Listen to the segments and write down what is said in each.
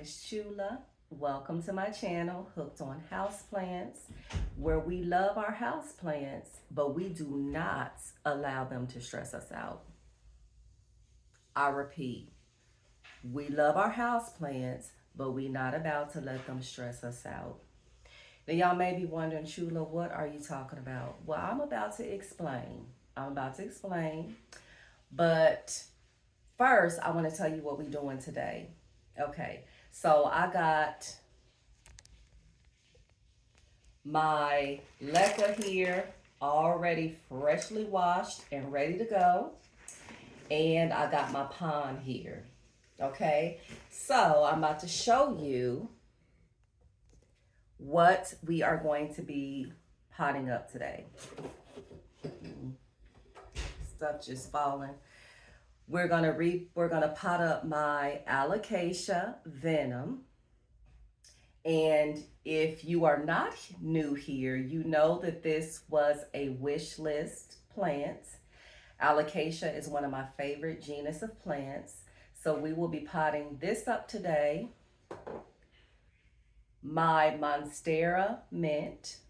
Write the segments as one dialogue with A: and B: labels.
A: is Chula. Welcome to my channel, Hooked on Houseplants, where we love our houseplants, but we do not allow them to stress us out. I repeat, we love our houseplants, but we're not about to let them stress us out. Now, y'all may be wondering, Chula, what are you talking about? Well, I'm about to explain. But first, I want to tell you what we're doing today. Okay, so I got my leca here already freshly washed and ready to go. And I got my pond here. Okay, so I'm about to show you what we are going to be potting up today. Stuff just falling. We're gonna pot up my Alocasia venom. And if you are not new here, you know that this was a wish list plant. Alocasia is one of my favorite genus of plants. So we will be potting this up today. My Monstera mint.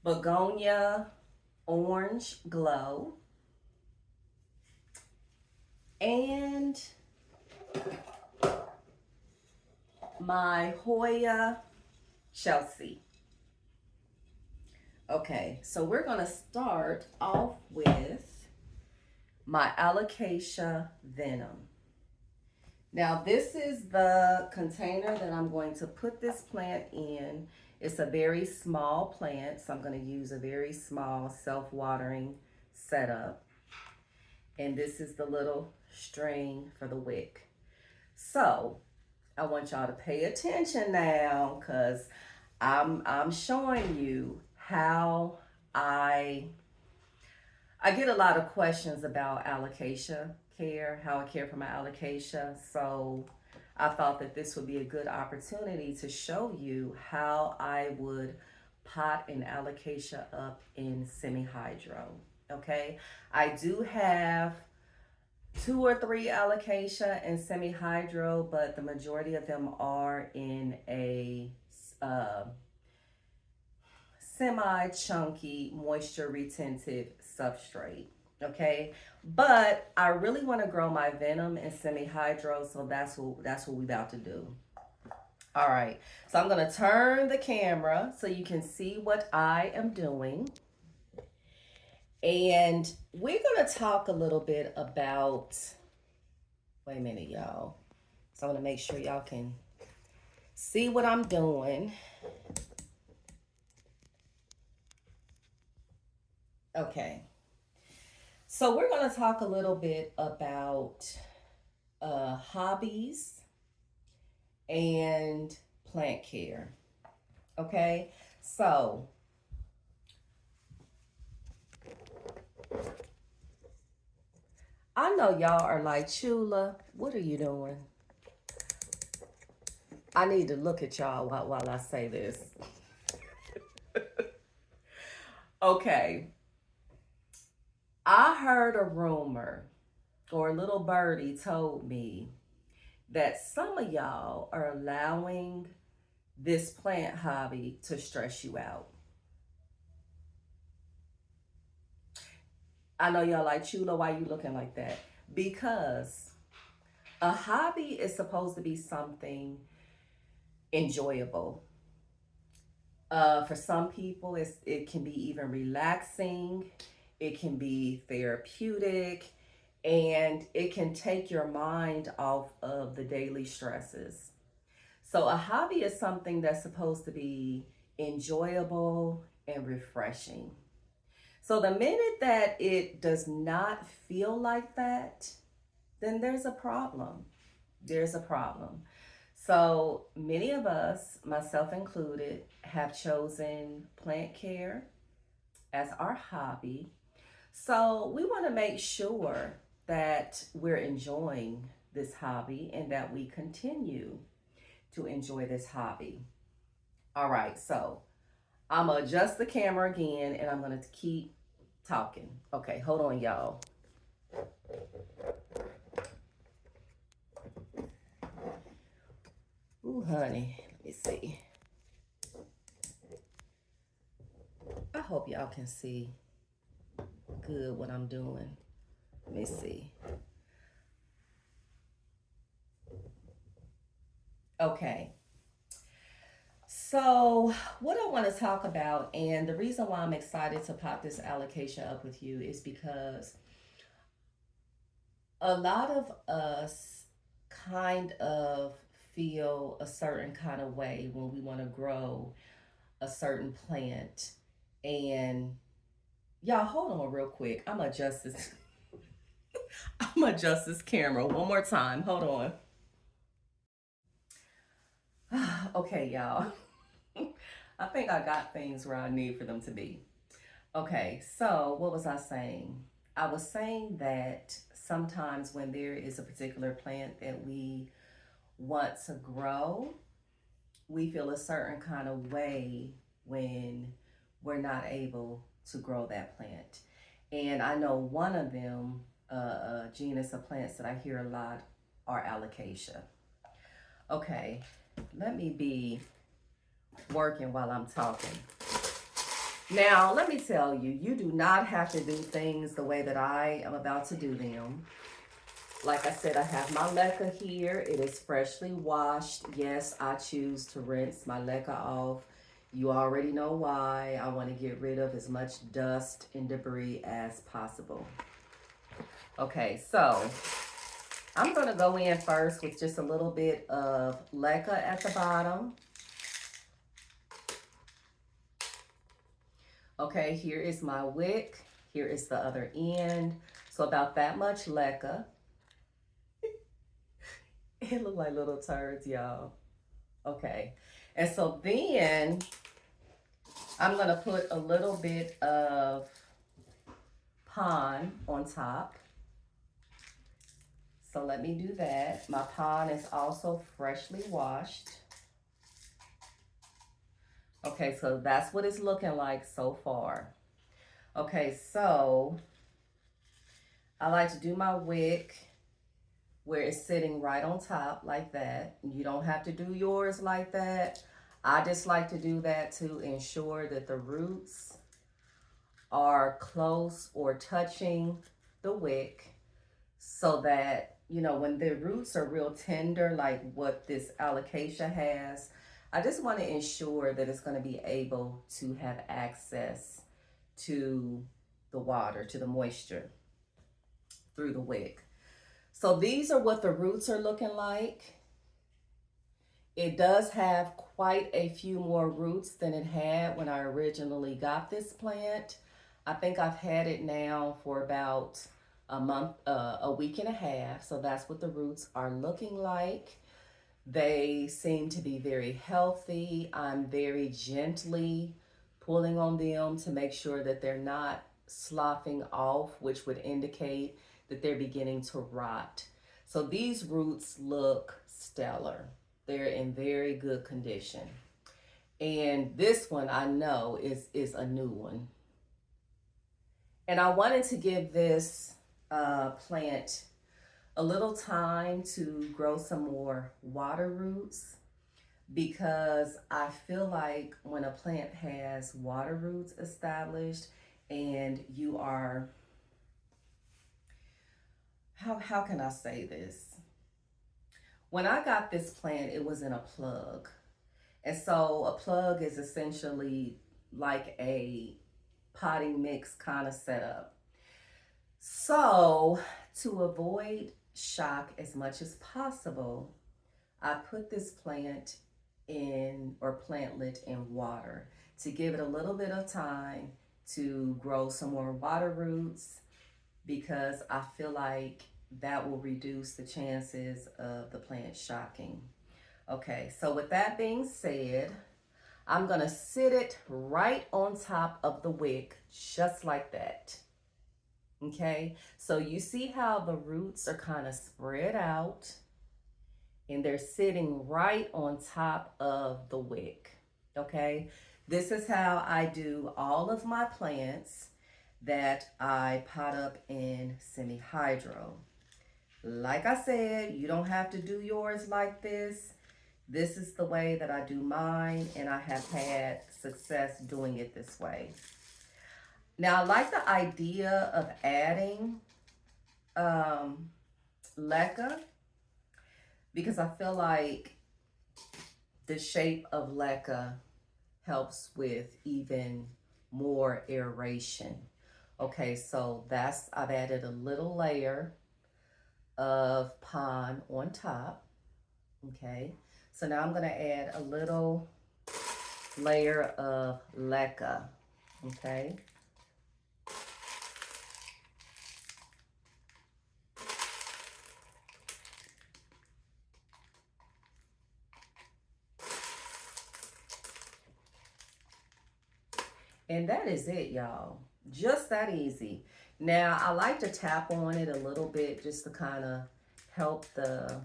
A: Begonia orange glow. And my Hoya Chelsea. Okay, so we're gonna start off with my Alocasia venom. Now this is the container that I'm going to put this plant in. It's a very small plant, so I'm going to use a very small self-watering setup. And this is the little string for the wick. So I want y'all to pay attention now, because I'm showing you how I get a lot of questions about alocasia care, how I care for my alocasia. So I thought that this would be a good opportunity to show you how I would pot an alocasia up in semi-hydro. Okay, I do have 2 or 3 alocasia in semi-hydro, but the majority of them are in a semi-chunky, moisture retentive substrate. Okay, but I really want to grow my venom in semi-hydro, so that's what we're about to do. All right, so I'm going to turn the camera so you can see what I am doing. And we're going to talk a little bit about, wait a minute, y'all. So I'm going to make sure y'all can see what I'm doing. Okay. So we're going to talk a little bit about hobbies and plant care. Okay, so I know y'all are like, Chula, what are you doing? I need to look at y'all while I say this. Okay. I heard a rumor, or a little birdie told me, that some of y'all are allowing this plant hobby to stress you out. I know y'all like, Chula, why you looking like that? Because a hobby is supposed to be something enjoyable. For some people, it can be even relaxing. It can be therapeutic, and it can take your mind off of the daily stresses. So a hobby is something that's supposed to be enjoyable and refreshing. So the minute that it does not feel like that, then there's a problem. There's a problem. So many of us, myself included, have chosen plant care as our hobby. So we want to make sure that we're enjoying this hobby and that we continue to enjoy this hobby. All right, so I'm gonna adjust the camera again and I'm gonna keep talking. Okay, hold on, y'all. Ooh, honey, let me see. I hope y'all can see good what I'm doing. Let me see. Okay. So, what I want to talk about, and the reason why I'm excited to pop this allocation up with you is because a lot of us kind of feel a certain kind of way when we want to grow a certain plant. And y'all, hold on real quick. I'm adjust this. I'm adjust this camera one more time. Hold on. Okay, y'all. I think I got things where I need for them to be. Okay, so what was I saying? I was saying that sometimes when there is a particular plant that we want to grow, we feel a certain kind of way when we're not able to grow that plant. And I know one of them, genus of plants that I hear a lot are Alocasia. Okay, let me be working while I'm talking. Now, let me tell you, you do not have to do things the way that I am about to do them. Like I said, I have my leca here. It is freshly washed. Yes, I choose to rinse my leca off. You already know why. I want to get rid of as much dust and debris as possible. Okay, so I'm going to go in first with just a little bit of leca at the bottom. Okay, here is my wick. Here is the other end. So about that much leca. It look like little turds, y'all. Okay, and so then I'm gonna put a little bit of pond on top. So let me do that. My pond is also freshly washed. Okay, so that's what it's looking like so far. Okay, so I like to do my wick where it's sitting right on top like that. You don't have to do yours like that. I just like to do that to ensure that the roots are close or touching the wick so that, you know, when the roots are real tender, like what this Alocasia has, I just want to ensure that it's going to be able to have access to the water, to the moisture through the wick. So these are what the roots are looking like. It does have quite a few more roots than it had when I originally got this plant. I think I've had it now for about a month, a week and a half. So that's what the roots are looking like. They seem to be very healthy. I'm very gently pulling on them to make sure that they're not sloughing off, which would indicate that they're beginning to rot. So these roots look stellar. They're in very good condition. And this one I know is a new one. And I wanted to give this plant a little time to grow some more water roots because I feel like when a plant has water roots established and you are, how can I say this? When I got this plant, it was in a plug. And so a plug is essentially like a potting mix kind of setup. So to avoid shock as much as possible, I put this plant in, or plantlet in water to give it a little bit of time to grow some more water roots because I feel like that will reduce the chances of the plant shocking. Okay, so with that being said, I'm gonna sit it right on top of the wick, just like that. Okay, so you see how the roots are kind of spread out and they're sitting right on top of the wick. Okay, this is how I do all of my plants. that I pot up in semi-hydro. Like I said, you don't have to do yours like this. This is the way that I do mine, and I have had success doing it this way. Now, I like the idea of adding leca because I feel like the shape of leca helps with even more aeration. Okay, so I've added a little layer of pond on top. Okay, so now I'm gonna add a little layer of leca. Okay. And that is it, y'all. Just that easy. Now, I like to tap on it a little bit just to kind of help the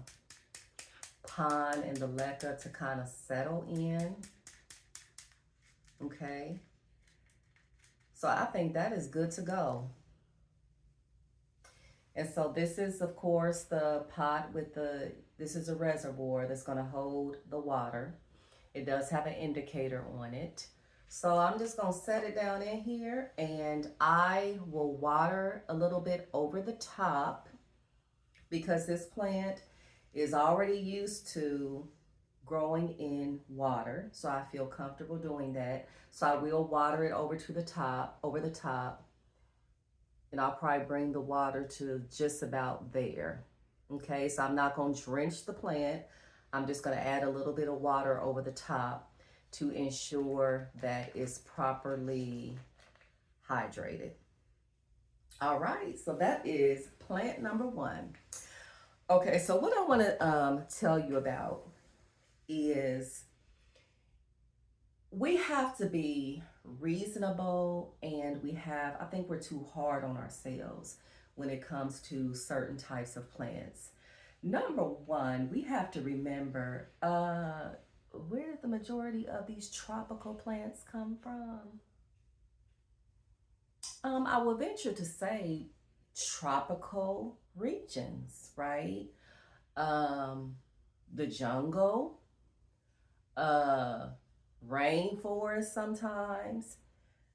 A: pond and the leca to kind of settle in. Okay. So I think that is good to go. And so this is, of course, the pot with this is a reservoir that's going to hold the water. It does have an indicator on it. So I'm just going to set it down in here, and I will water a little bit over the top because this plant is already used to growing in water. So I feel comfortable doing that. So I will water it over the top, and I'll probably bring the water to just about there. Okay, so I'm not going to drench the plant. I'm just going to add a little bit of water over the top to ensure that it's properly hydrated. All right, so that is plant number one. Okay, so what I want to tell you about is we have to be reasonable, and I think we're too hard on ourselves when it comes to certain types of plants. Number one, we have to remember where did the majority of these tropical plants come from? I will venture to say tropical regions, right? The jungle, uh, rainforest sometimes.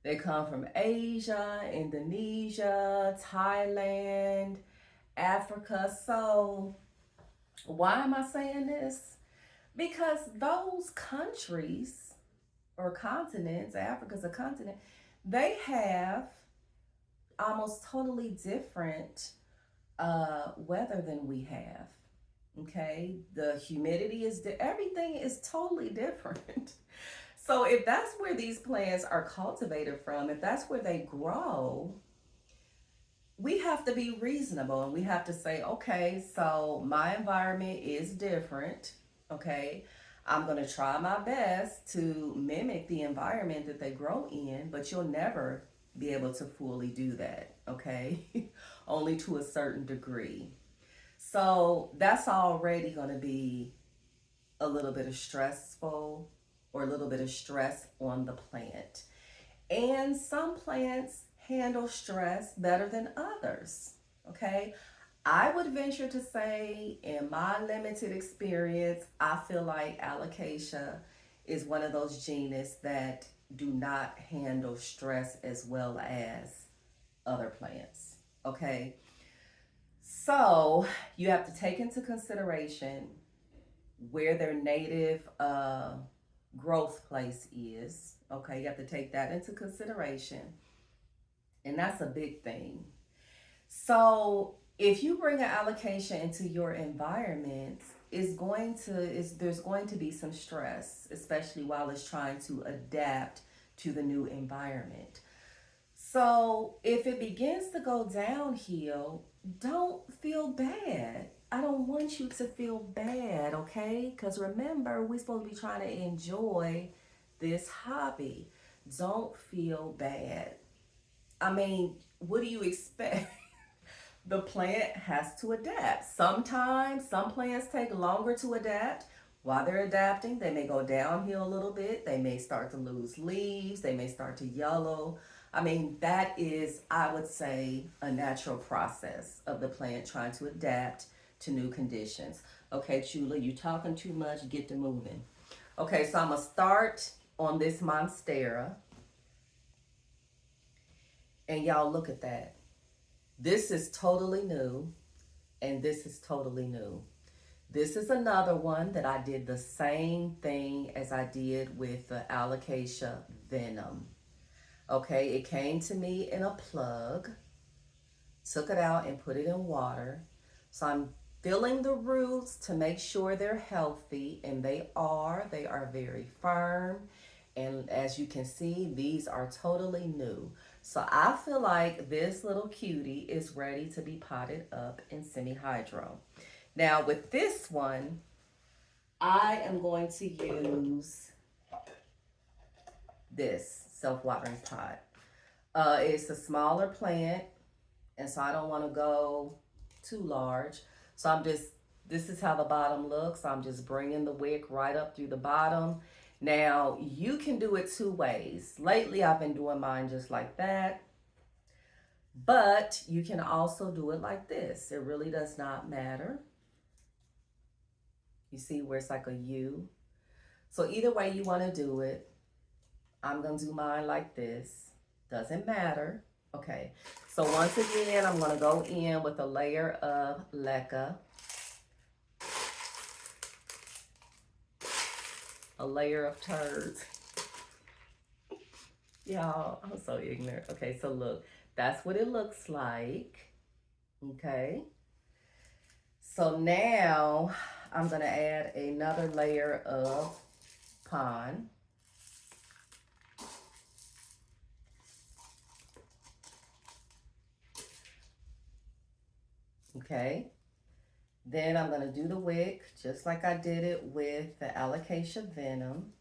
A: They come from Asia, Indonesia, Thailand, Africa. So, why am I saying this? Because those countries or continents, Africa's a continent, they have almost totally different weather than we have. Okay, the humidity everything is totally different. So if that's where these plants are cultivated from, if that's where they grow, we have to be reasonable, and we have to say, okay, so my environment is different. Okay, I'm going to try my best to mimic the environment that they grow in, but you'll never be able to fully do that. Okay, only to a certain degree. So that's already going to be a little bit of stressful, or a little bit of stress on the plant. And some plants handle stress better than others. Okay. I would venture to say, in my limited experience, I feel like Alocasia is one of those genus that do not handle stress as well as other plants. Okay. So you have to take into consideration where their native growth place is. Okay, you have to take that into consideration. And that's a big thing. So if you bring an Alocasia into your environment, there's going to be some stress, especially while it's trying to adapt to the new environment. So if it begins to go downhill, don't feel bad. I don't want you to feel bad, okay? Because remember, we're supposed to be trying to enjoy this hobby. Don't feel bad. I mean, what do you expect? The plant has to adapt. Sometimes some plants take longer to adapt. While they're adapting, they may go downhill a little bit. They may start to lose leaves. They may start to yellow. I mean, that is, I would say, a natural process of the plant trying to adapt to new conditions. Okay, Chula, you talking too much, get to moving. Okay, so I'm gonna start on this Monstera. And y'all look at that. This is totally new, and this is totally new. This is another one that I did the same thing as I did with the Alocasia venom. Okay, it came to me in a plug, took it out and put it in water. So I'm filling the roots to make sure they're healthy, and they are. They are very firm. And as you can see, these are totally new. So I feel like this little cutie is ready to be potted up in semi-hydro. Now with this one, I am going to use this self-watering pot. It's a smaller plant, and so I don't want to go too large. So this is how the bottom looks. I'm just bringing the wick right up through the bottom. Now, you can do it two ways. Lately, I've been doing mine just like that. But you can also do it like this. It really does not matter. You see where it's like a U? So either way you want to do it, I'm going to do mine like this. Doesn't matter. Okay. So once again, I'm going to go in with a layer of leca. A layer of turds. Y'all, I'm so ignorant. Okay, so look, that's what it looks like. Okay. So now I'm going to add another layer of pond. Okay. Then I'm going to do the wick just like I did it with the Alocasia venom.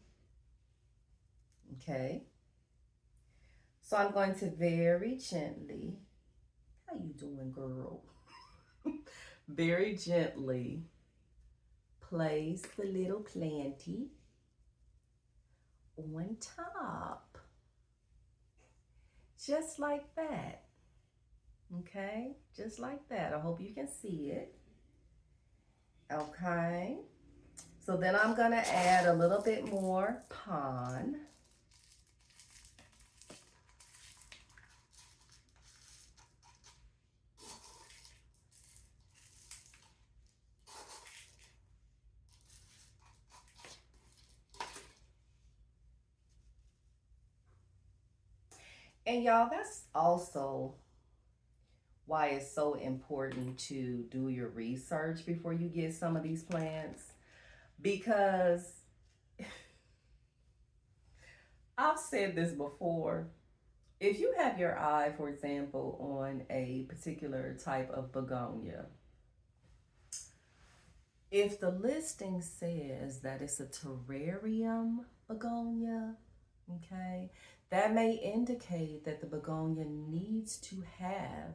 A: Okay. So I'm going to very gently, how you doing, girl? Very gently place the little planty on top. Just like that. Okay, just like that. I hope you can see it. Okay, so then I'm gonna add a little bit more pond. And y'all, that's also why it's so important to do your research before you get some of these plants, because I've said this before. If you have your eye, for example, on a particular type of begonia, if the listing says that it's a terrarium begonia, okay, that may indicate that the begonia needs to have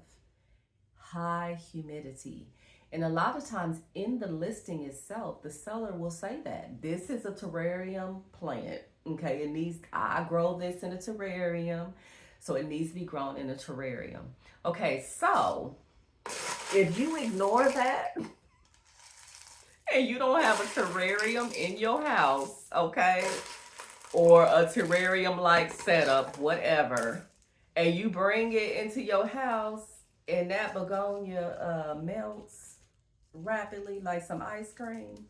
A: high humidity. And a lot of times in the listing itself, the seller will say that this is a terrarium plant. Okay, it needs, I grow this in a terrarium, so it needs to be grown in a terrarium. Okay, so if you ignore that and you don't have a terrarium in your house, okay, or a terrarium like setup, whatever, and you bring it into your house and that begonia melts rapidly like some ice cream,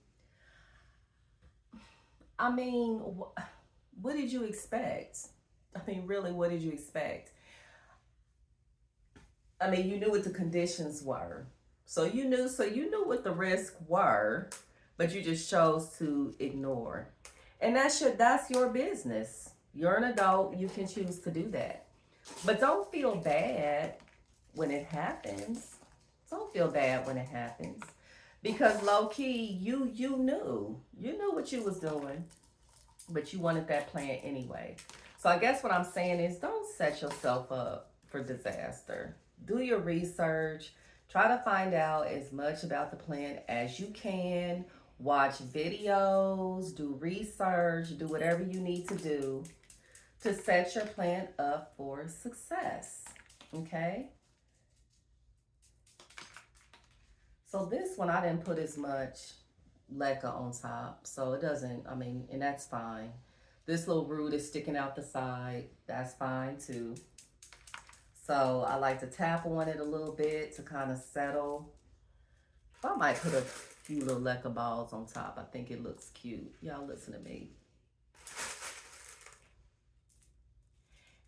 A: I mean, what did you expect? I mean, really, what did you expect? I mean, you knew what the conditions were. So you knew what the risks were, but you just chose to ignore. And that's your business. You're an adult, you can choose to do that. But don't feel bad when it happens. Don't feel bad when it happens. Because low key, you knew. You knew what you was doing, but you wanted that plant anyway. So I guess what I'm saying is, don't set yourself up for disaster. Do your research. Try to find out as much about the plant as you can. Watch videos, do research, do whatever you need to do to set your plant up for success. Okay. So this one, I didn't put as much leca on top, so it doesn't, I mean, and that's fine. This little root is sticking out the side. That's fine too. So I like to tap on it a little bit to kind of settle. I might put a few little leca balls on top. I think it looks cute. Y'all listen to me.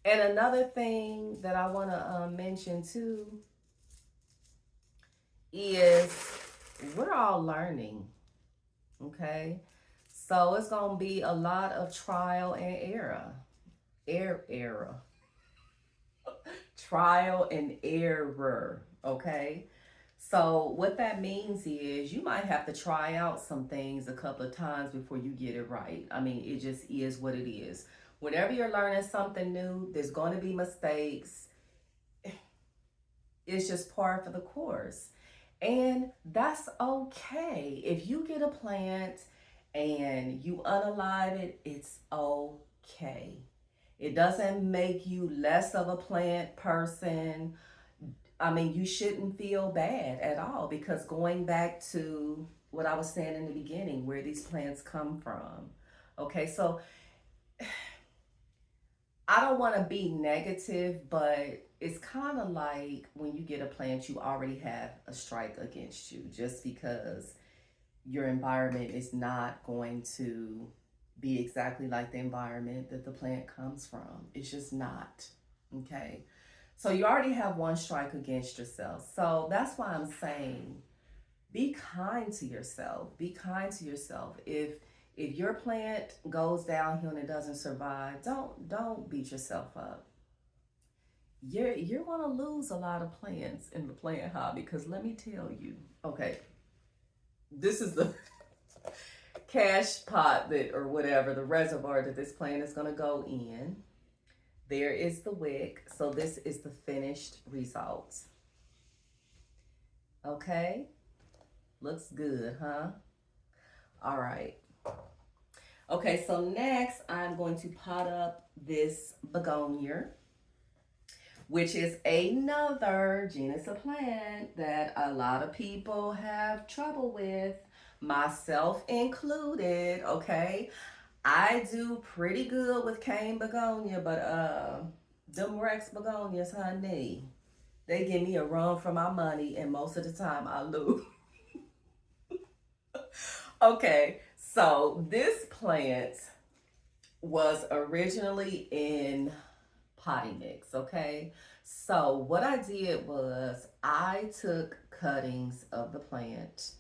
A: And another thing that I want to mention too is we're all learning, okay? So it's going to be a lot of trial and error. Trial and error, okay? So what that means is you might have to try out some things a couple of times before you get it right. I mean, it just is what it is. Whenever you're learning something new, there's going to be mistakes. It's just par for the course. And that's okay. If you get a plant and you unalive it, it's okay. It doesn't make you less of a plant person. I mean, you shouldn't feel bad at all, because going back to what I was saying in the beginning, where these plants come from. Okay, so I don't want to be negative, but it's kind of like when you get a plant, you already have a strike against you just because your environment is not going to be exactly like the environment that the plant comes from. It's just not, okay? So you already have one strike against yourself. So that's why I'm saying be kind to yourself. Be kind to yourself. If your plant goes downhill and it doesn't survive, don't beat yourself up. You're going to lose a lot of plants in the plant hobby, because let me tell you, okay, this is the cash pot that, or whatever, the reservoir that this plant is going to go in. There is the wick. So this is the finished result. Okay. Looks good, huh? All right. Okay, so next I'm going to pot up this begonia, which is another genus of plant that a lot of people have trouble with, myself included, okay? I do pretty good with cane begonia, but them Rex begonias, honey, they give me a run for my money, and most of the time I lose. Okay, so this plant was originally in potty mix, okay? So what I did was I took cuttings of the plant.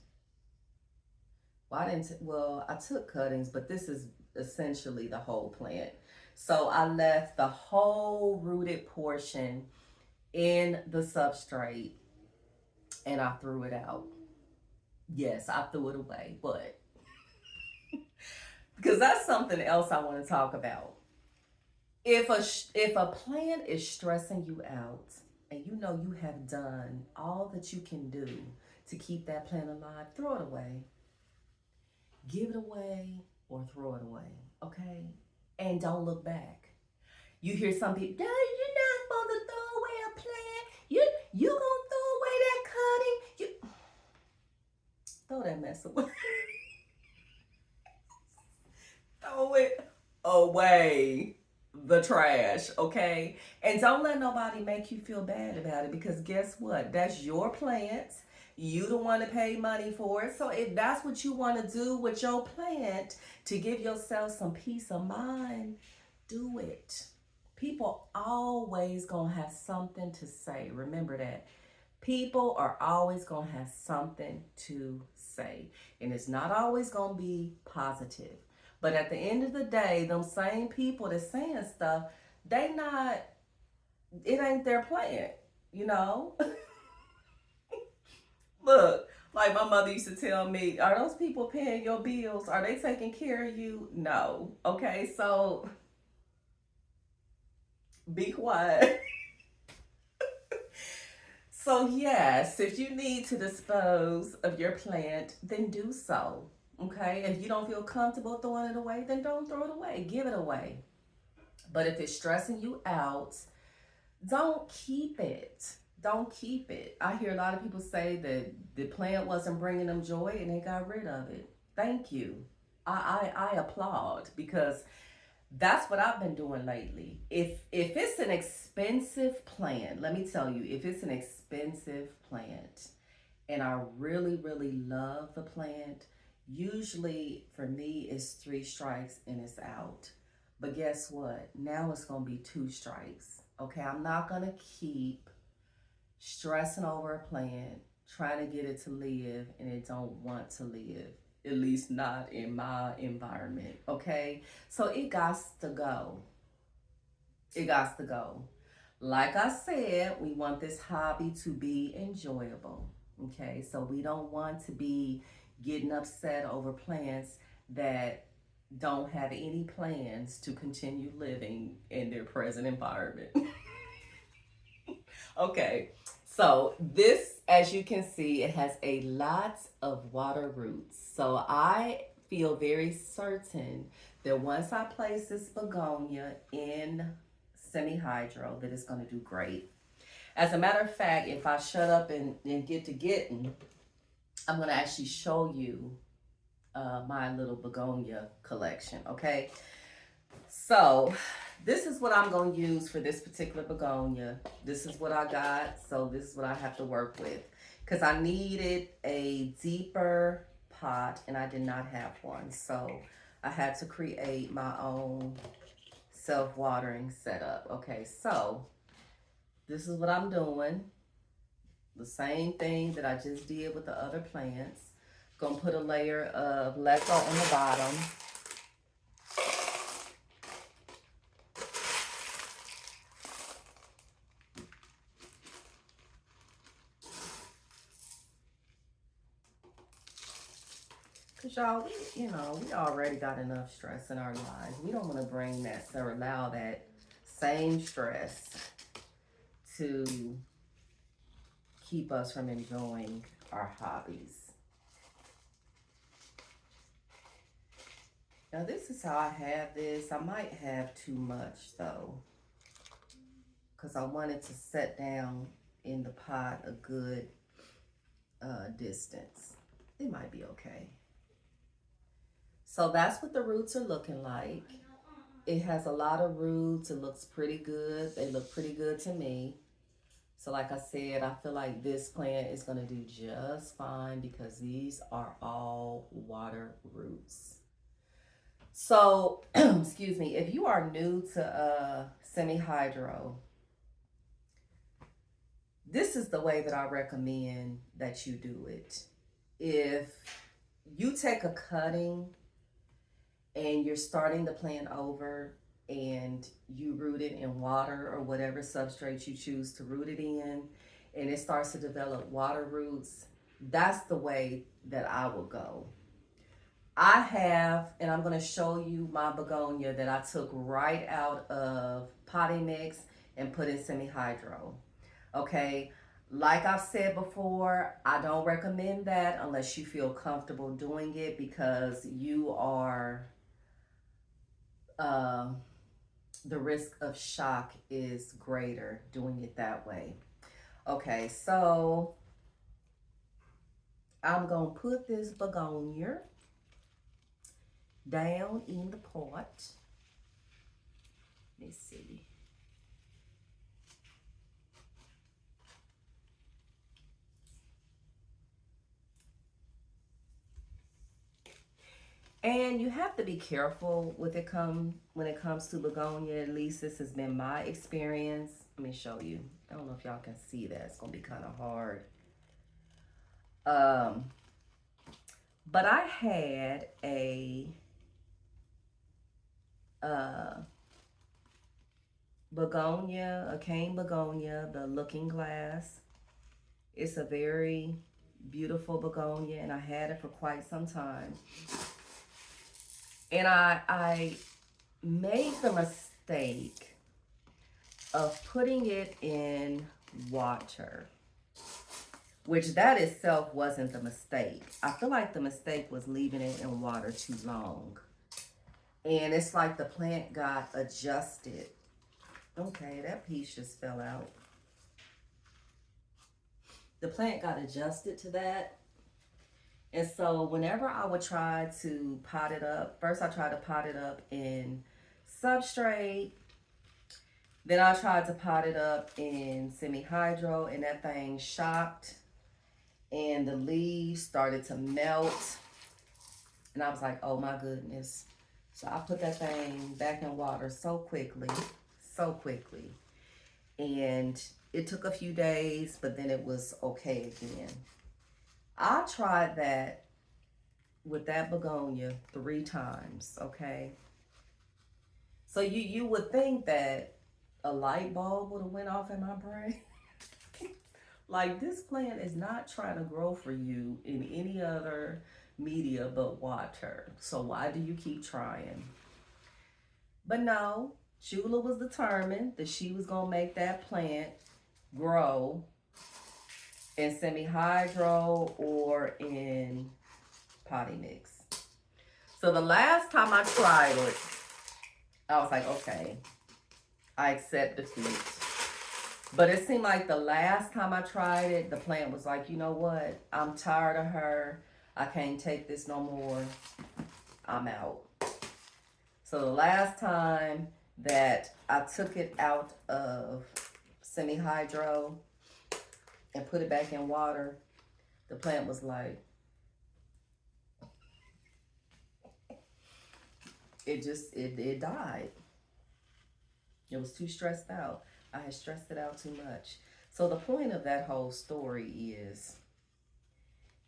A: Well, I took cuttings, but this is essentially the whole plant. So I left the whole rooted portion in the substrate and I threw it out. Yes, I threw it away, but because that's something else I want to talk about. If a plant is stressing you out and you know you have done all that you can do to keep that plant alive, throw it away. Give it away or throw it away, okay? And don't look back. You hear some people, you're not supposed to throw away a plant. You gonna throw away that cutting? Throw that mess away. Throw it away. The trash, okay? And don't let nobody make you feel bad about it, because guess what? That's your plant. You don't want to pay money for it. So if that's what you want to do with your plant to give yourself some peace of mind, do it. People always gonna have something to say. Remember that. People are always gonna have something to say. And it's not always gonna be positive. But at the end of the day, them same people that's saying stuff, it ain't their plant, you know? Look, like my mother used to tell me, are those people paying your bills? Are they taking care of you? No. Okay, so be quiet. So yes, if you need to dispose of your plant, then do so. Okay, if you don't feel comfortable throwing it away, then don't throw it away. Give it away. But if it's stressing you out, don't keep it. Don't keep it. I hear a lot of people say that the plant wasn't bringing them joy and they got rid of it. Thank you. I applaud, because that's what I've been doing lately. If it's an expensive plant, let me tell you, if it's an expensive plant and I really, really love the plant, usually for me it's 3 strikes and it's out. But guess what? Now it's gonna be 2 strikes. Okay, I'm not gonna keep stressing over a plant, trying to get it to live, and it don't want to live. At least not in my environment. Okay, so it got to go. It got to go. Like I said, we want this hobby to be enjoyable. Okay, so we don't want to be getting upset over plants that don't have any plans to continue living in their present environment. Okay, so this, as you can see, it has a lot of water roots. So I feel very certain that once I place this begonia in semi-hydro, that it's going to do great. As a matter of fact, if I shut up and get to getting, I'm going to actually show you my little begonia collection, okay? So this is what I'm going to use for this particular begonia. This is what I got, so this is what I have to work with, because I needed a deeper pot and I did not have one, so I had to create my own self-watering setup. Okay, so this is what I'm doing. The same thing that I just did with the other plants. Gonna put a layer of leca on the bottom. Cause y'all, we already got enough stress in our lives. We don't want to bring that, or allow that same stress to keep us from enjoying our hobbies. Now this is how I have this. I might have too much though, because I wanted to set down in the pot a good distance. It might be okay. So that's what the roots are looking like. It has a lot of roots. It looks pretty good. They look pretty good to me. So like I said, I feel like this plant is going to do just fine because these are all water roots. So, excuse me, if you are new to semi-hydro, this is the way that I recommend that you do it. If you take a cutting and you're starting the plant over and you root it in water or whatever substrate you choose to root it in, and it starts to develop water roots, that's the way that I will go. I have, and I'm going to show you my begonia that I took right out of potting mix and put in semi-hydro. Okay, like I've said before, I don't recommend that unless you feel comfortable doing it, because you are the risk of shock is greater doing it that way. Okay, so I'm gonna put this begonia down in the pot. Let's see. And you have to be careful with when it comes to begonia. At least this has been my experience. Let me show you. I don't know if y'all can see that. It's gonna be kind of hard. But I had a begonia, a cane begonia, the Looking Glass. It's a very beautiful begonia, and I had it for quite some time. And I made the mistake of putting it in water, which that itself wasn't the mistake. I feel like the mistake was leaving it in water too long. And it's like the plant got adjusted. Okay, that piece just fell out. The plant got adjusted to that. And so whenever I would try to pot it up, first I tried to pot it up in substrate. Then I tried to pot it up in semi-hydro, and that thing shocked. And the leaves started to melt. And I was like, oh my goodness. So I put that thing back in water so quickly. And it took a few days, but then it was okay again. I tried that with that begonia 3 times, okay? So you would think that a light bulb would have went off in my brain. Like, this plant is not trying to grow for you in any other media but water. So why do you keep trying? But no, Shula was determined that she was going to make that plant grow in semi-hydro or in potty mix. So the last time I tried it, I was like, okay, I accept defeat. But it seemed like the last time I tried it, the plant was like, you know what? I'm tired of her. I can't take this no more. I'm out. So the last time that I took it out of semi-hydro and put it back in water, the plant was like, it died. It was too stressed out. I had stressed it out too much. So the point of that whole story is,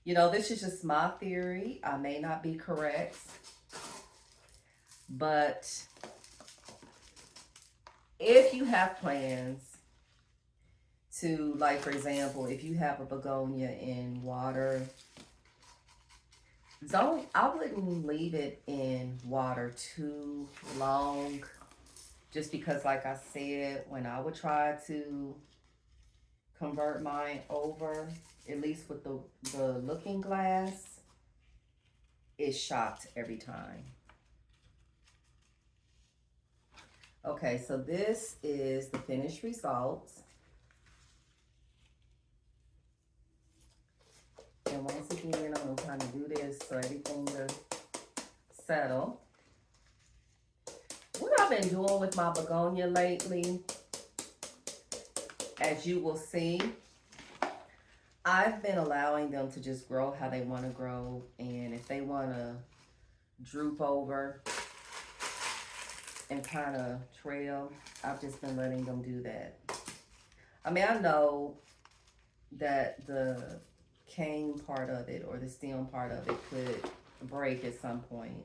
A: you know, this is just my theory. I may not be correct, but if you have plans to, like, for example, if you have a begonia in water, I wouldn't leave it in water too long, just because, like I said, when I would try to convert mine over, at least with the looking glass, it shocked every time. Okay, so this is the finished result. And once again, I'm trying to do this so everything will settle. What I've been doing with my begonia lately, as you will see, I've been allowing them to just grow how they want to grow. And if they want to droop over and kind of trail, I've just been letting them do that. I mean, I know that the cane part of it or the stem part of it could break at some point,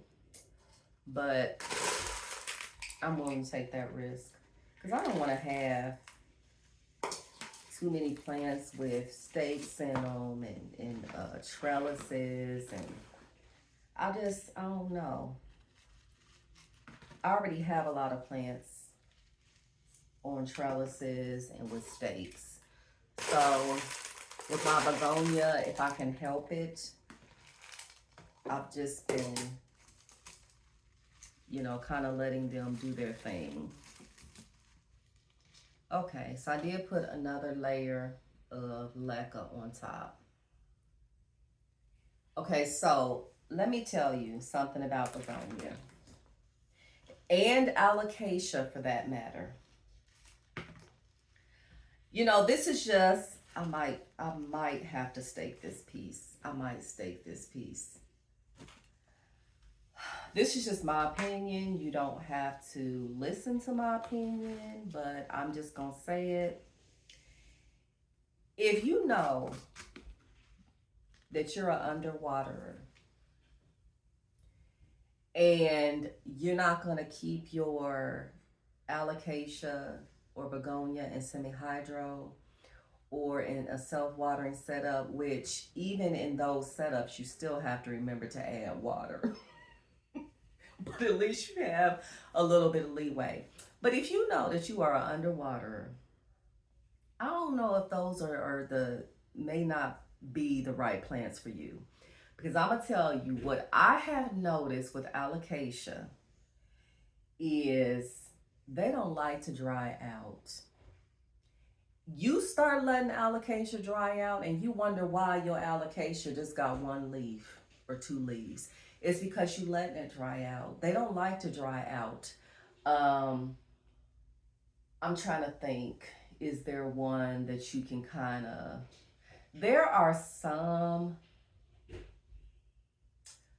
A: but I'm willing to take that risk because I don't want to have too many plants with stakes in them and trellises, and I don't know. I already have a lot of plants on trellises and with stakes. So with my begonia, if I can help it, I've just been, you know, kind of letting them do their thing. Okay, so I did put another layer of leca on top. Okay, so let me tell you something about begonia. And alocasia, for that matter. You know, this is just, I might have to stake this piece. I might stake this piece. This is just my opinion. You don't have to listen to my opinion, but I'm just going to say it. If you know that you're an underwaterer and you're not going to keep your alocasia or begonia in semi-hydro or in a self-watering setup, which even in those setups, you still have to remember to add water. But at least you have a little bit of leeway. But if you know that you are an underwaterer, I don't know if those may not be the right plants for you. Because I'm going to tell you what I have noticed with alocasia is they don't like to dry out. You start letting alocasia dry out and you wonder why your alocasia just got one leaf or two leaves. It's because you letting it dry out. They don't like to dry out. Um, I'm trying to think, is there one that you can kind of, there are some,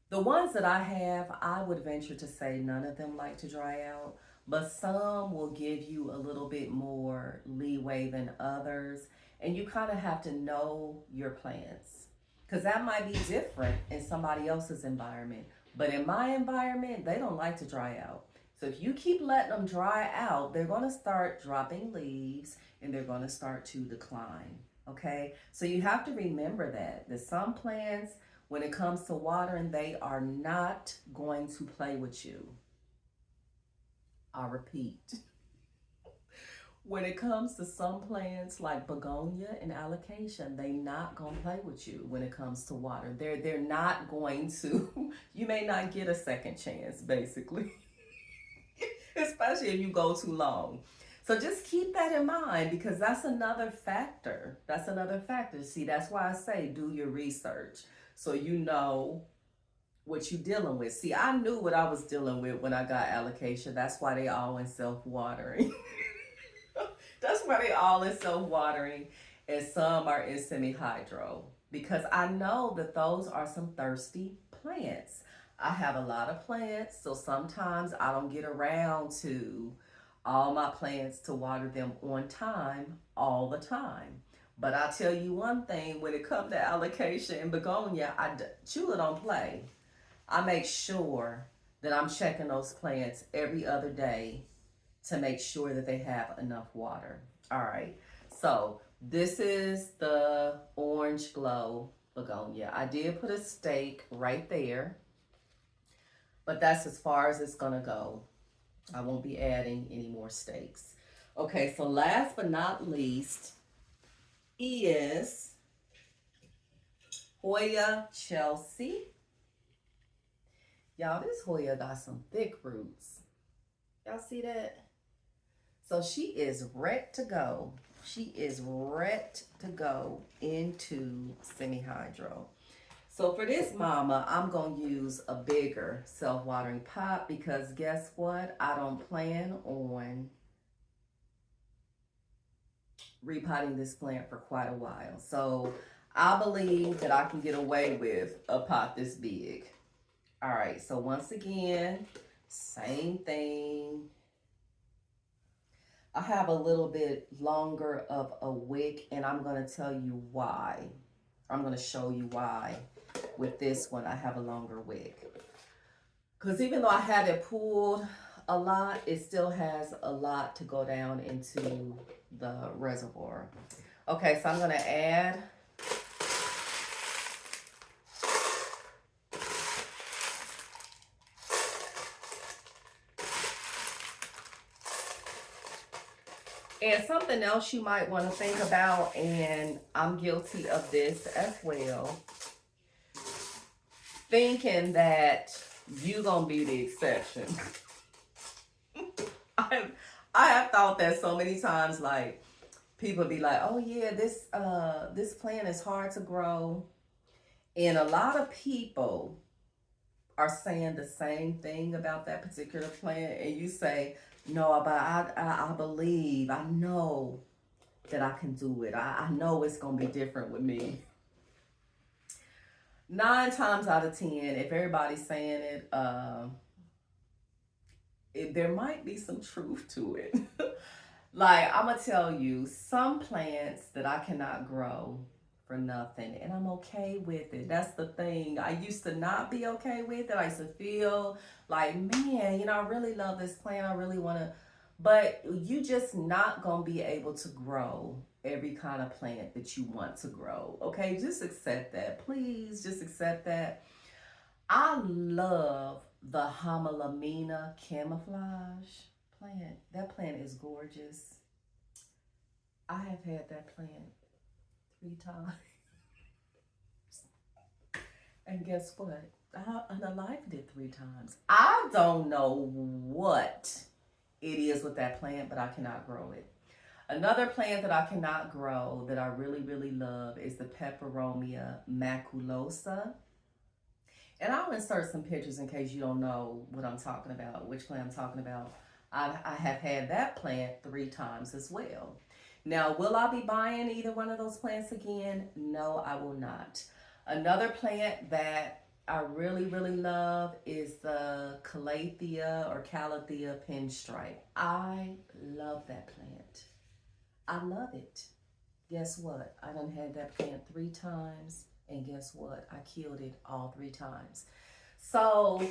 A: the ones that I have, I would venture to say none of them like to dry out, but some will give you a little bit more leeway than others. And you kind of have to know your plants because that might be different in somebody else's environment. But in my environment, they don't like to dry out. So if you keep letting them dry out, they're going to start dropping leaves and they're going to start to decline. Okay, so you have to remember that some plants, when it comes to watering, they are not going to play with you. I'll repeat. When it comes to some plants like Begonia and Alocasia, they not gonna play with you when it comes to water. They're not going to. You may not get a second chance, basically, especially if you go too long. So just keep that in mind because that's another factor. That's another factor. See, that's why I say do your research so you know what you're dealing with. See, I knew what I was dealing with when I got alocasia. That's why they all in self-watering. That's why they all in self-watering and some are in semi-hydro because I know that those are some thirsty plants. I have a lot of plants, so sometimes I don't get around to all my plants to water them on time all the time. But I'll tell you one thing, when it comes to alocasia and begonia, Chula don't play. I make sure that I'm checking those plants every other day to make sure that they have enough water. All right, so this is the orange glow begonia. I did put a stake right there, but that's as far as it's gonna go. I won't be adding any more stakes. Okay, so last but not least is Hoya Chelsea. Y'all, this Hoya got some thick roots. Y'all see that? So she is ready to go. She is ready to go into semi-hydro. So for this mama, I'm going to use a bigger self-watering pot because guess what? I don't plan on repotting this plant for quite a while. So I believe that I can get away with a pot this big. All right, so once again, same thing. I have a little bit longer of a wick and I'm going to tell you why. I'm going to show you why with this one I have a longer wick. Because even though I had it pulled a lot, it still has a lot to go down into the reservoir. Okay, so I'm going to add and something else you might want to think about, and I'm guilty of this as well, thinking that you're going to be the exception. I have thought that so many times, like, people be like, oh yeah, this plant is hard to grow. And a lot of people are saying the same thing about that particular plant. And you say, no, but I believe, I know that I can do it. I know it's going to be different with me. 9 times out of 10, if everybody's saying it, there might be some truth to it. Like, I'm going to tell you, some plants that I cannot grow for nothing, and I'm okay with it. That's the thing. I used to not be okay with it. I used to feel like, man, you know, I really love this plant. I really want to, but you just not going to be able to grow every kind of plant that you want to grow. Okay, just accept that. Please just accept that. I love the Hamalamina camouflage plant. That plant is gorgeous. I have had that plant 3 times. And guess what? I unalived it 3 times. I don't know what it is with that plant, but I cannot grow it. Another plant that I cannot grow that I really, really love is the Peperomia maculosa. And I'll insert some pictures in case you don't know what I'm talking about, which plant I'm talking about. I have had that plant 3 times as well. Now, will I be buying either one of those plants again? No, I will not. Another plant that I really, really love is the Calathea or Calathea pinstripe. I love that plant. I love it. Guess what? I done had that plant 3 times, and guess what? I killed it all 3 times. So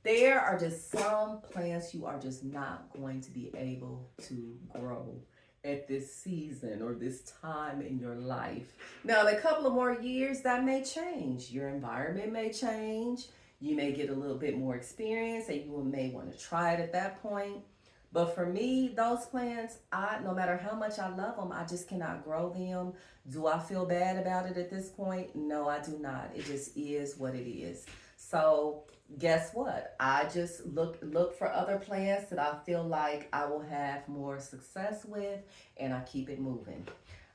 A: there are just some plants you are just not going to be able to grow at this season or this time in your life. Now, in a couple of more years, that may change. Your environment may change. You may get a little bit more experience, and you may want to try it at that point. But for me, those plants, no matter how much I love them, I just cannot grow them. Do I feel bad about it at this point? No, I do not. It just is what it is. So guess what? I just look for other plants that I feel like I will have more success with, and I keep it moving.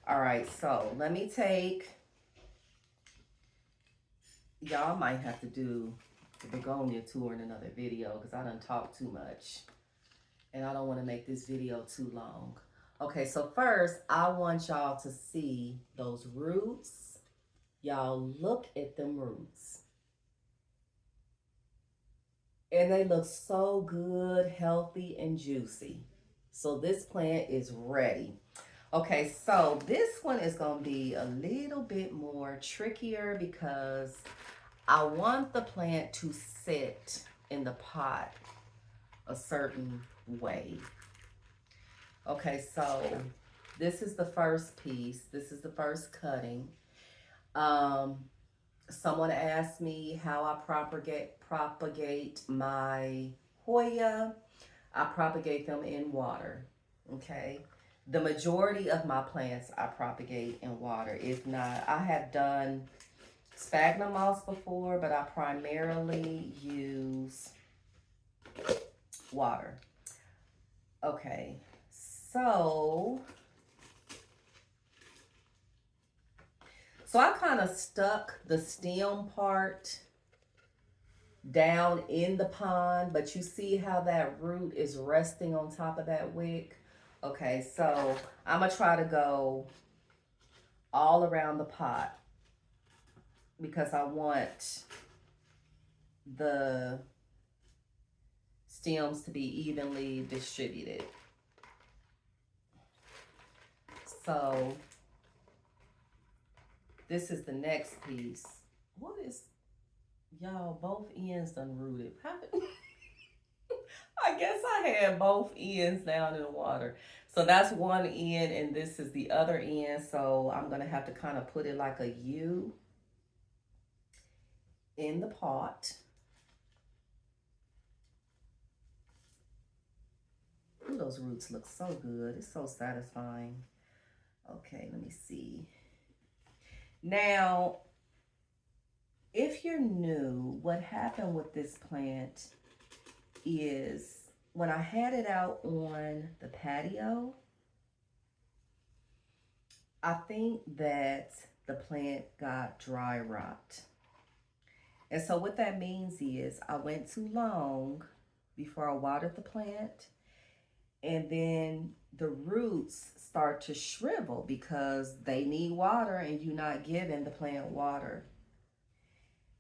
A: All right, so let me take, y'all might have to do the Begonia tour in another video because I done talked too much. And I don't want to make this video too long. Okay, so first, I want y'all to see those roots. Y'all look at them roots. And they look so good, healthy, and juicy. So this plant is ready. Okay, so this one is going to be a little bit more trickier because I want the plant to sit in the pot a certain way. Okay, so this is the first piece. This is the first cutting. Someone asked me how I propagate my Hoya. I propagate them in water. Okay, the majority of my plants I propagate in water. If not, I have done sphagnum moss before, but I primarily use water. Okay, so I kind of stuck the stem part down in the pond, but you see how that root is resting on top of that wick? Okay, so I'm gonna try to go all around the pot because I want the stems to be evenly distributed. So this is the next piece. What is, y'all, both ends done rooted. I guess I had both ends down in the water. So that's one end and this is the other end. So I'm gonna have to kind of put it like a U in the pot. Ooh, those roots look so good. It's so satisfying. Okay, let me see. Now, if you're new, what happened with this plant is when I had it out on the patio, I think that the plant got dry rot. And so what that means is I went too long before I watered the plant, and then the roots start to shrivel because they need water and you're not giving the plant water.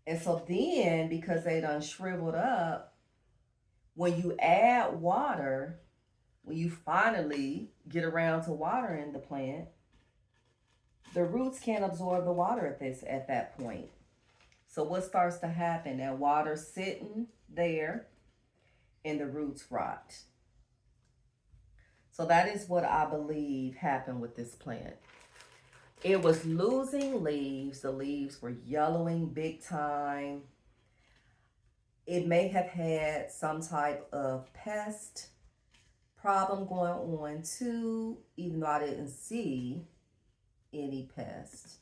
A: And so then, because they done shriveled up, when you add water, when you finally get around to watering the plant, the roots can't absorb the water at that point. So what starts to happen? That water sitting there and the roots rot. So that is what I believe happened with this plant. It was losing leaves. The leaves were yellowing big time. It may have had some type of pest problem going on too, even though I didn't see any pest.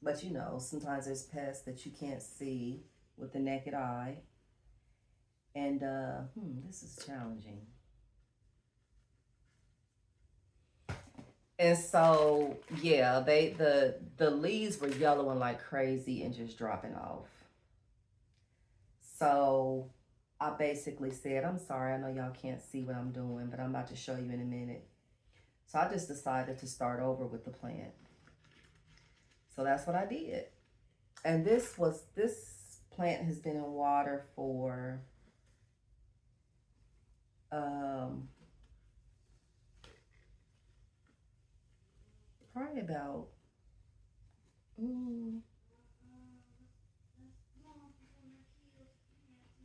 A: But you know, sometimes there's pests that you can't see with the naked eye. And this is challenging. And so yeah, the leaves were yellowing like crazy and just dropping off. So I basically said, I'm sorry, I know y'all can't see what I'm doing, but I'm about to show you in a minute. So I just decided to start over with the plant. So that's what I did. And this plant has been in water for probably about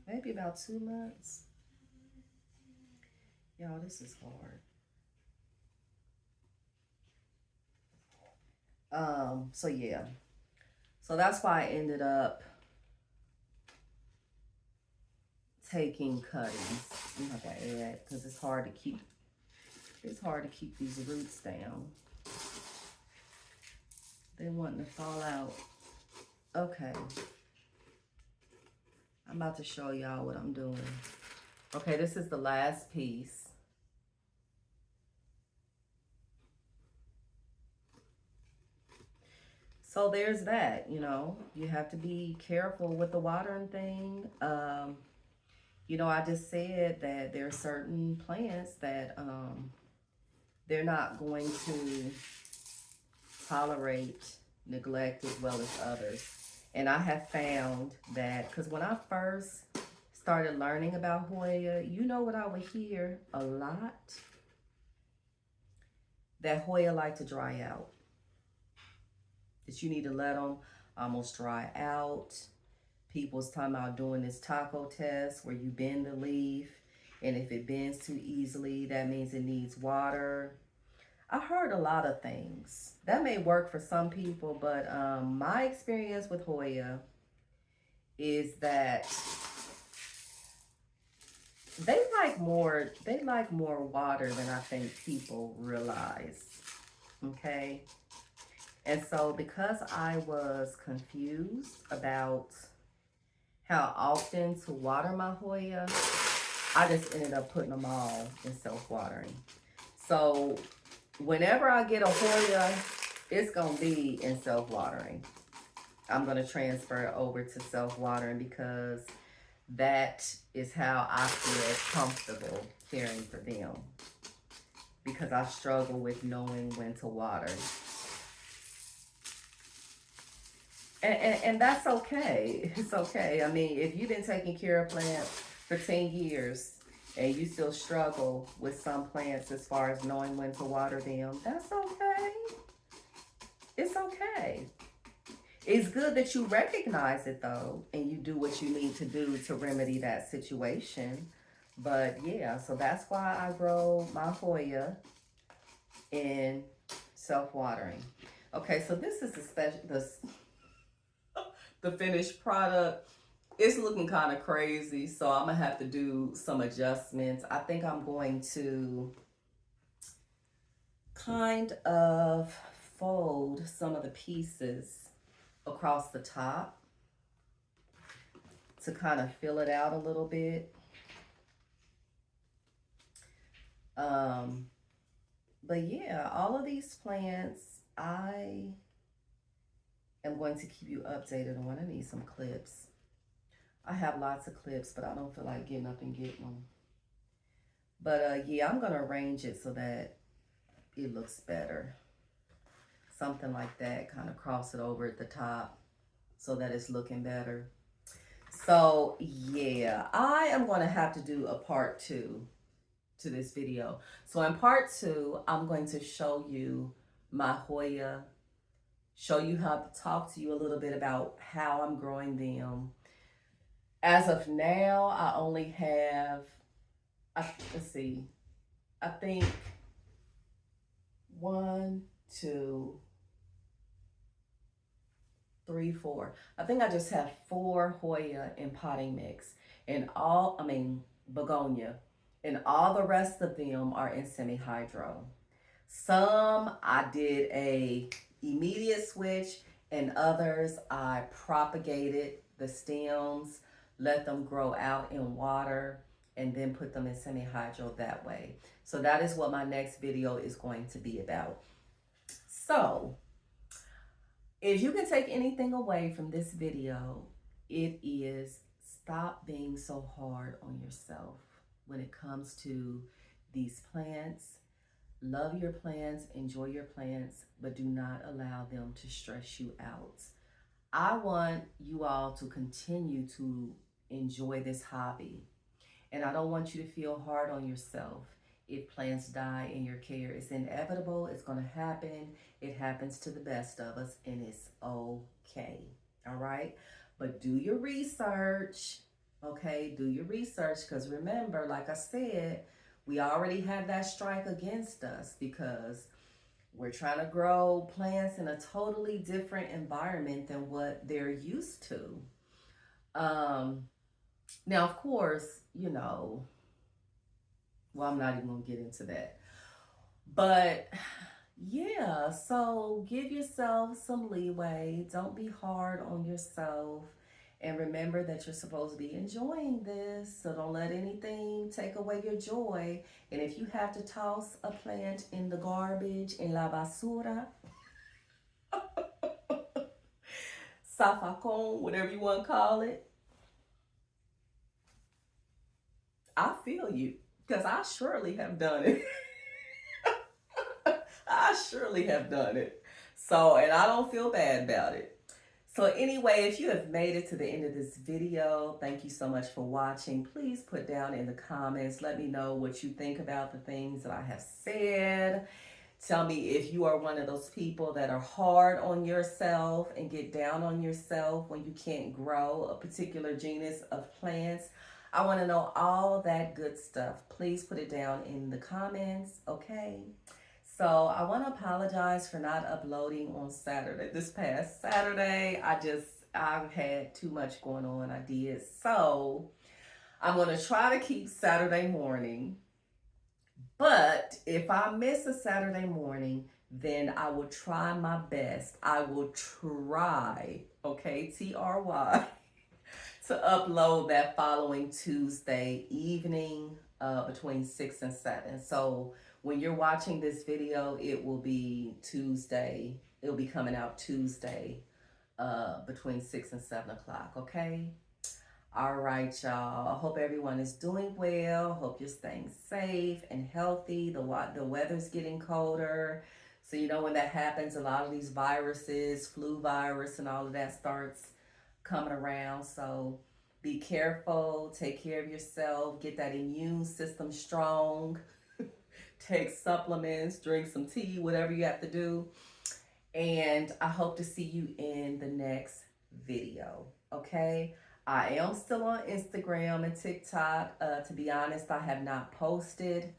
A: maybe about 2 months. Y'all, this is hard. So yeah. So that's why I ended up taking cuttings. I'm not gonna add because it's hard to keep these roots down. They wanting to fall out. Okay. I'm about to show y'all what I'm doing. Okay, this is the last piece. So there's that, you know, you have to be careful with the watering thing. You know, I just said that there are certain plants that they're not going to tolerate neglect as well as others. And I have found that, because when I first started learning about Hoya, you know what I would hear a lot? That Hoya like to dry out. That you need to let them almost dry out. People's talking about doing this taco test where you bend the leaf, and if it bends too easily, that means it needs water. I heard a lot of things. That may work for some people, but my experience with Hoya is that they like more water than I think people realize. Okay? And so because I was confused about how often to water my Hoya, I just ended up putting them all in self-watering. So whenever I get a Hoya, it's going to be in self-watering. I'm going to transfer it over to self-watering because that is how I feel comfortable caring for them. Because I struggle with knowing when to water. And that's okay. It's okay. I mean, if you've been taking care of plants for 10 years and you still struggle with some plants as far as knowing when to water them, that's okay. It's okay. It's good that you recognize it though, and you do what you need to do to remedy that situation. But yeah, so that's why I grow my Hoya in self-watering. Okay, so this is the finished product. It's looking kind of crazy, so I'm gonna have to do some adjustments. I think I'm going to kind of fold some of the pieces across the top to kind of fill it out a little bit. But yeah, all of these plants, I am going to keep you updated on. I need some clips. I have lots of clips, but I don't feel like getting up and getting them. But yeah, I'm going to arrange it so that it looks better. Something like that, kind of cross it over at the top so that it's looking better. So yeah, I am going to have to do a part 2 to this video. So in part 2, I'm going to show you my Hoya, show you how to talk to you a little bit about how I'm growing them. As of now, I only have, let's see, I think 1, 2, 3, 4. I think I just have 4 Hoya in potting mix, and Begonia, and all the rest of them are in semi-hydro. Some I did a immediate switch, and others I propagated the stems, let them grow out in water, and then put them in semi-hydro that way. So that is what my next video is going to be about. So if you can take anything away from this video, it is stop being so hard on yourself when it comes to these plants. Love your plants, enjoy your plants, but do not allow them to stress you out. I want you all to continue to enjoy this hobby. And I don't want you to feel hard on yourself if plants die in your care. It's inevitable. It's going to happen. It happens to the best of us, and it's okay. All right? But do your research. Okay? Do your research, because remember, like I said, we already had that strike against us because we're trying to grow plants in a totally different environment than what they're used to. Now, of course, you know, well, I'm not even going to get into that. But yeah, so give yourself some leeway. Don't be hard on yourself. And remember that you're supposed to be enjoying this. So don't let anything take away your joy. And if you have to toss a plant in the garbage, in la basura, zafacón, whatever you want to call it, I feel you, because I surely have done it. I surely have done it. So, and I don't feel bad about it. So anyway, if you have made it to the end of this video, thank you so much for watching. Please put down in the comments, let me know what you think about the things that I have said. Tell me if you are one of those people that are hard on yourself and get down on yourself when you can't grow a particular genus of plants. I want to know all that good stuff. Please put it down in the comments, okay? So I want to apologize for not uploading on Saturday. This past Saturday, I've had too much going on. I did. So I'm going to try to keep Saturday morning. But if I miss a Saturday morning, then I will try my best. I will try, okay, T-R-Y, to upload that following Tuesday evening between 6 and 7. So when you're watching this video, it will be Tuesday. It'll be coming out Tuesday between 6 and 7 o'clock, okay? All right, y'all. I hope everyone is doing well. Hope you're staying safe and healthy. The weather's getting colder. So, you know, when that happens, a lot of these viruses, flu virus and all of that starts coming around. So be careful. Take care of yourself. Get that immune system strong. Take supplements. Drink some tea, whatever you have to do. And I hope to see you in the next video, okay? I am still on Instagram and TikTok. To be honest, I have not posted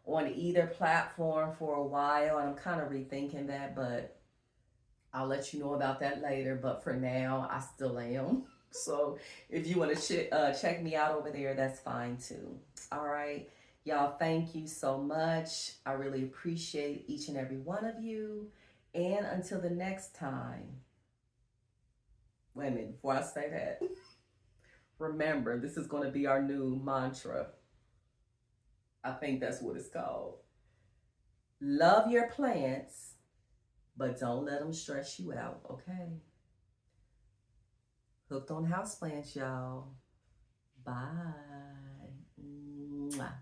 A: on either platform for a while, and I'm kind of rethinking that, but I'll let you know about that later. But for now, I still am. So if you want to check me out over there, that's fine too. All right. Y'all, thank you so much. I really appreciate each and every one of you. And until the next time, wait a minute, before I say that, remember, this is going to be our new mantra. I think that's what it's called. Love your plants, but don't let them stress you out, okay? Hooked on houseplants, y'all. Bye. Mwah.